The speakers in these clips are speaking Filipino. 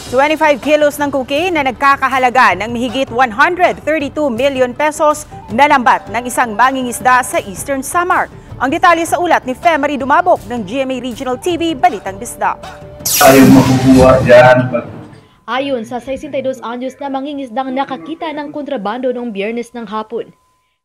25 kilos ng cocaine na nagkakahalaga ng mahigit 132 million pesos nalambat ng isang mangingisda sa Eastern Samar. Ang detalye sa ulat ni Femery Dumabok ng GMA Regional TV, Balitang Bisda. Tayo makukuha dyan. Ayon sa 62 anyos na mangingisdang nakakita ng kontrabando noong Biyernes ng hapon.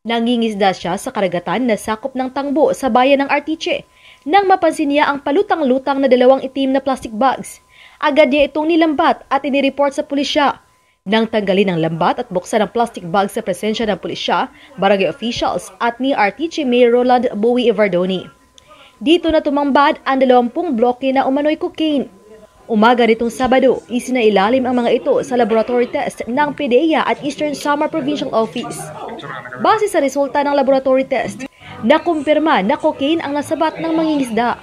Nangingisda siya sa karagatan na sakop ng Tangbo sa bayan ng Artiche nang mapansin niya ang palutang-lutang na dalawang itim na plastic bags. Agad niya itong nilambat at inireport sa pulisya. Nang tanggalin ang lambat at buksan ang plastic bag sa presensya ng pulisya, barangay officials at ni Artiche Mayor Roland Bowie Evardoni. Dito na tumambad ang 20 bloke na umano'y cocaine. Umaga nitong Sabado, isinailalim ang mga ito sa laboratory test ng PDEA at Eastern Samar Provincial Office. Base sa resulta ng laboratory test, nakumpirma na cocaine ang nasabat ng mangingisda.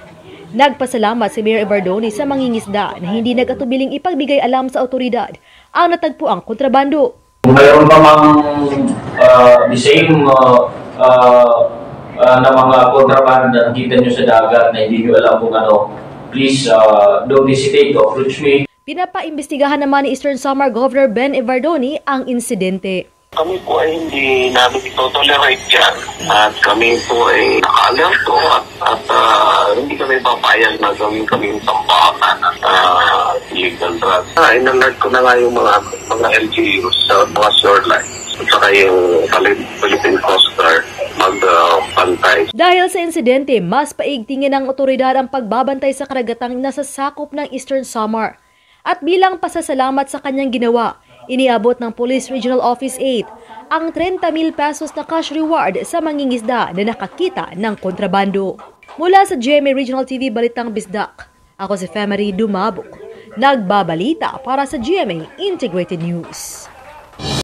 Nagpasalamat si Mayor Evardoni sa mangingisda na hindi nag-atubiling ipagbigay alam sa otoridad ang natagpuang kontrabando. Kung mayroon pa mang the same na mga kontraband na nakita nyo sa dagat na hindi nyo alam kung ano, please don't hesitate to approach me. Pinapaimbestigahan naman ni Eastern Samar Governor Ben Evardoni ang insidente. Kami po ay hindi namin ito-tolerate yan at kami po ay naka-alerto at hindi kami papayag na gawin kami yung tambakan at illegal drugs. In-alert ko na nga yung mga LGUs sa mga shorelines at saka yung Philippine Coast Guard magbantay. Dahil sa insidente, mas paigtingin ng otoridad ang pagbabantay sa karagatang nasa sakop ng Eastern Samar. At bilang pasasalamat sa kanyang ginawa, iniabot ng Police Regional Office 8 ang 30,000 pesos na cash reward sa mangingisda na nakakita ng kontrabando. Mula sa GMA Regional TV Balitang Bisdak, ako si Femery Dumabok, nagbabalita para sa GMA Integrated News.